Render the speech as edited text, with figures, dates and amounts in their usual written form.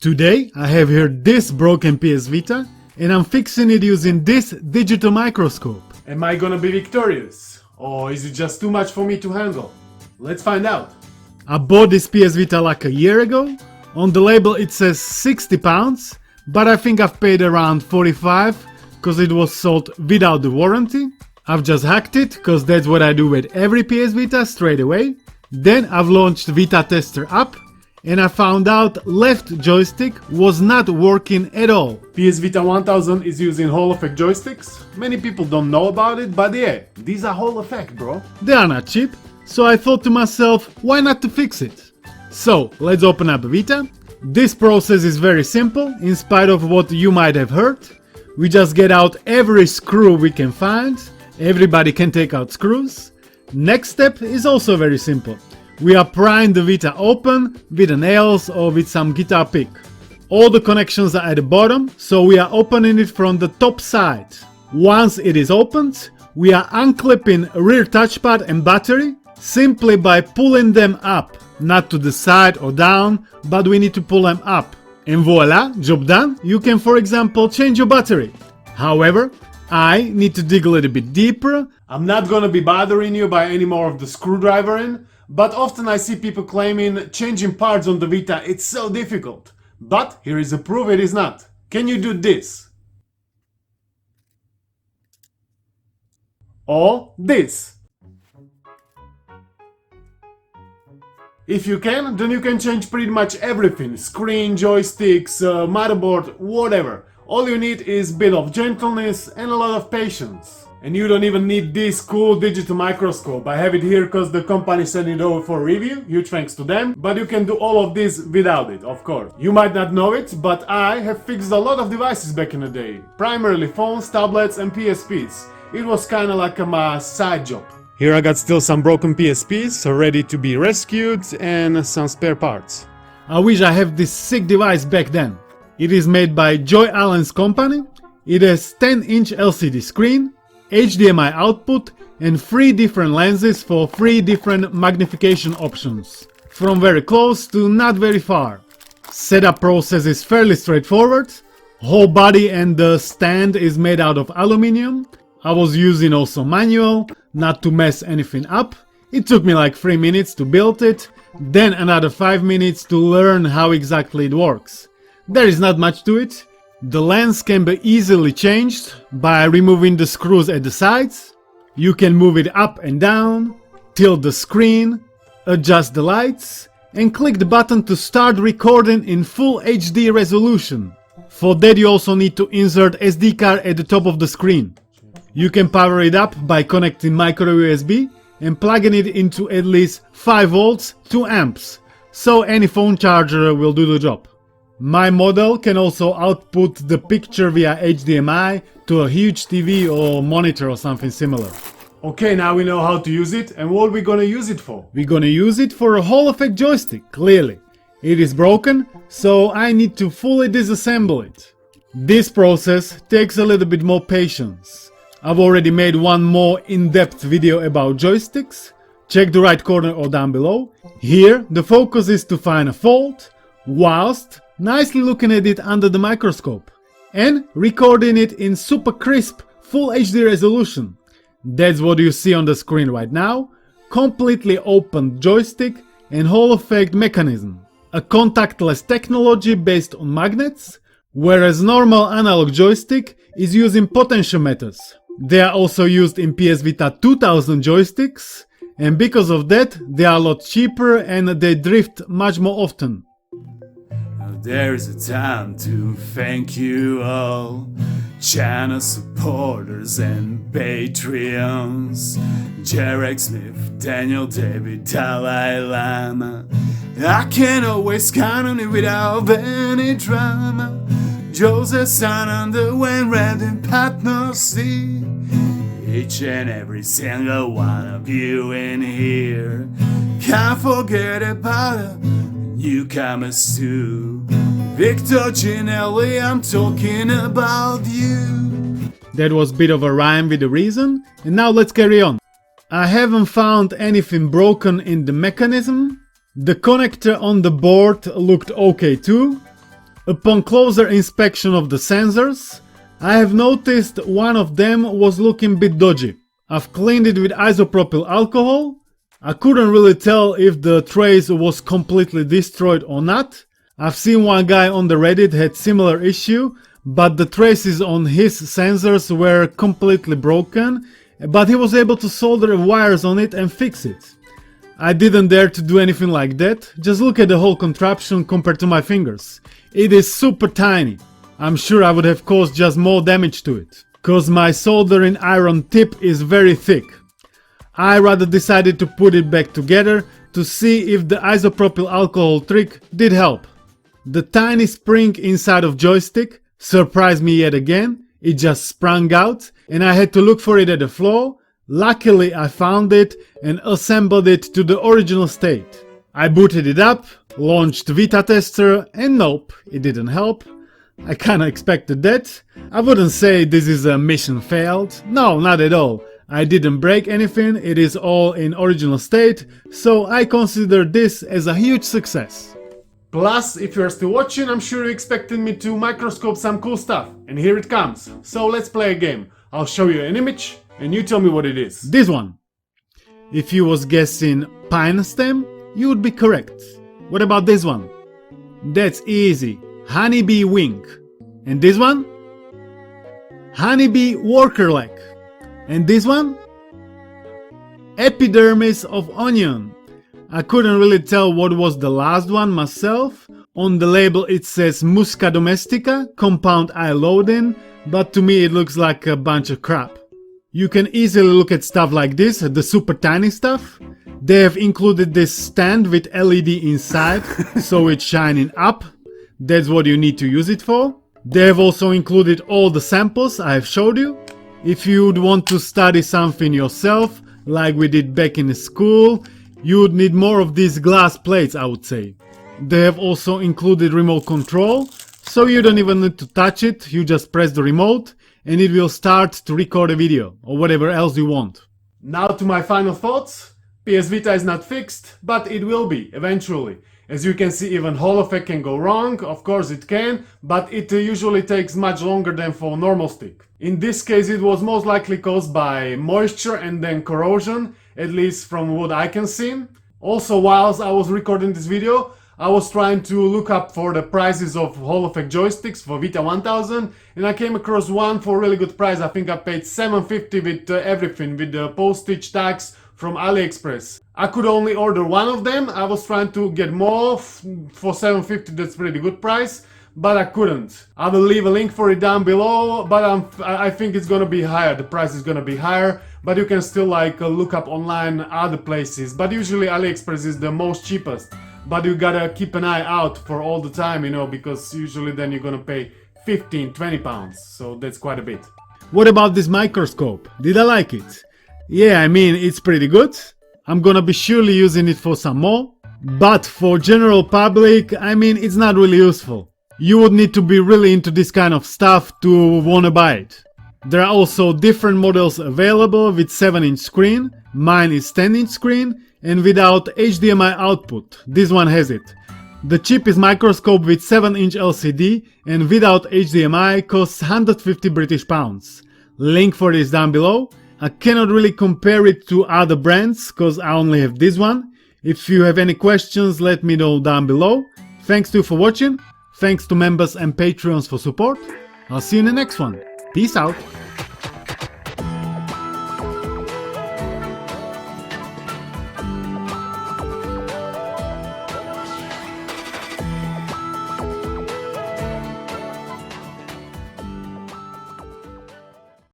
Today I have here this Broken Ps Vita and I'm fixing it using this digital microscope. Am I gonna be victorious? Or is it just too much for me to handle? Let's find out. I bought this PS Vita like a year ago. On the label it says £60, but I think I've paid around 45 because it was sold without the warranty. I've just hacked it because that's what I do with every PS Vita straight away. Then I've launched Vita Tester app and I found out left joystick was not working at all. PS Vita 1000 is using Hall effect joysticks. Many people don't know about it, but yeah, these are Hall effect, bro. They are not cheap, so I thought to myself, why not to fix it? So let's open up Vita. This process is very simple, in spite of what you might have heard. We just get out every screw we can find. Everybody can take out screws. Next step is also very simple. We are prying the Vita open with the nails or with some guitar pick. All the connections are at the bottom, so we are opening it from the top side. Once it is opened, we are unclipping rear touchpad and battery simply by pulling them up. Not to the side or down, but we need to pull them up. And voila, job done. You can, for example, change your battery. However, I need to dig a little bit deeper. I'm not gonna be bothering you by any more of the screwdriver in, but often I see people claiming changing parts on the Vita, it's so difficult. But here is a proof it is not. Can you do this? Or this? If you can, then you can change pretty much everything. Screen, joysticks, motherboard, whatever. All you need is a bit of gentleness and a lot of patience. And you don't even need this cool digital microscope. I have it here because the company sent it over for review, huge thanks to them. But you can do all of this without it, of course. You might not know it, but I have fixed a lot of devices back in the day. Primarily phones, tablets and PSPs. It was kinda like my side job. Here I got still some broken PSPs ready to be rescued and some spare parts. I wish I have this sick device back then. It is made by Joyalens company. It has 10-inch LCD screen, HDMI output and 3 different lenses for 3 different magnification options. From very close to not very far. Setup process is fairly straightforward. Whole body and the stand is made out of aluminium. I was using also manual, not to mess anything up. It took me like 3 minutes to build it, then another 5 minutes to learn how exactly it works. There is not much to it. The lens can be easily changed by removing the screws at the sides. You can move it up and down, tilt the screen, adjust the lights, and click the button to start recording in full HD resolution. For that you also need to insert SD card at the top of the screen. You can power it up by connecting micro USB and plugging it into at least 5 volts, 2 amps, so any phone charger will do the job. My model can also output the picture via HDMI to a huge TV or monitor or something similar. Okay, now we know how to use it, and what we're gonna use it for? We're gonna use it for a Hall effect joystick, clearly. It is broken, so I need to fully disassemble it. This process takes a little bit more patience. I've already made one more in-depth video about joysticks. Check the right corner or down below. Here, the focus is to find a fault, whilst nicely looking at it under the microscope and recording it in super crisp full HD resolution. That's what you see on the screen right now. Completely open joystick and Hall effect mechanism. A contactless technology based on magnets, whereas normal analog joystick is using potentiometers. They are also used in PS Vita 2000 joysticks, and because of that they are a lot cheaper and they drift much more often. There's a time to thank you all, channel supporters and Patreons. Jarek Smith, Daniel, David, Dalaylama. I can always count on it without any drama. Joseph, Santander, when red and PatnosD. Each and every single one of you in here. Can't forget about it. Newcomers too. Victor Ginelli, I'm talking about you. That was a bit of a rhyme with a reason, and now let's carry on. I haven't found anything broken in the mechanism. The connector on the board looked okay too. Upon closer inspection of the sensors, I have noticed one of them was looking a bit dodgy. I've cleaned it with isopropyl alcohol. I couldn't really tell if the trace was completely destroyed or not. I've seen one guy on the Reddit had similar issue, but the traces on his sensors were completely broken, but he was able to solder wires on it and fix it. I didn't dare to do anything like that. Just look at the whole contraption compared to my fingers. It is super tiny. I'm sure I would have caused just more damage to it, cause my soldering iron tip is very thick. I rather decided to put it back together to see if the isopropyl alcohol trick did help. The tiny spring inside of Joystick surprised me yet again. It just sprung out and I had to look for it at the floor. Luckily I found it and assembled it to the original state. I booted it up, launched Vita tester, and nope, it didn't help. I kinda expected that. I wouldn't say this is a mission failed. No, not at all. I didn't break anything, it is all in original state, so I consider this as a huge success. Plus, if you're still watching, I'm sure you expected me to microscope some cool stuff, and here it comes. So let's play a game. I'll show you an image, and you tell me what it is. This one. If you was guessing pine stem, you would be correct. What about this one? That's easy. Honeybee wing. And this one? Honeybee worker leg. And this one? Epidermis of onion. I couldn't really tell what was the last one myself. On the label it says Musca domestica, compound iodine, but to me it looks like a bunch of crap. You can easily look at stuff like this, the super tiny stuff. They have included this stand with LED inside, so it's shining up. That's what you need to use it for. They have also included all the samples I have showed you. If you would want to study something yourself, like we did back in school, you would need more of these glass plates, I would say. They have also included remote control, so you don't even need to touch it, you just press the remote and it will start to record a video or whatever else you want. Now to my final thoughts. PS Vita is not fixed, but it will be, eventually. As you can see, even Hall effect can go wrong, of course it can, but it usually takes much longer than for normal stick. In this case it was most likely caused by moisture and then corrosion, at least from what I can see. Also, whilst I was recording this video, I was trying to look up for the prices of Hall effect joysticks for Vita 1000 and I came across one for a really good price. I think I paid $750 with everything, with the postage tax from AliExpress. I could only order one of them. I was trying to get more for $750, that's pretty good price, but I couldn't. I will leave a link for it down below, but I think it's gonna be higher, the price is gonna be higher, but you can still look up online other places, but usually AliExpress is the most cheapest. But you gotta keep an eye out for all the time, you know, because usually then you're gonna pay 15-20 pounds, so that's quite a bit. What about this microscope? Did I like it? Yeah, I mean, it's pretty good. I'm gonna be surely using it for some more. But for general public, I mean, it's not really useful. You would need to be really into this kind of stuff to wanna buy it. There are also different models available with 7-inch screen. Mine is 10-inch screen and without HDMI output. This one has it. The cheapest microscope with 7-inch LCD and without HDMI costs 150 British pounds. Link for this down below. I cannot really compare it to other brands cause I only have this one. If you have any questions, let me know down below. Thanks to you for watching. Thanks to members and Patreons for support. I'll see you in the next one. Peace out.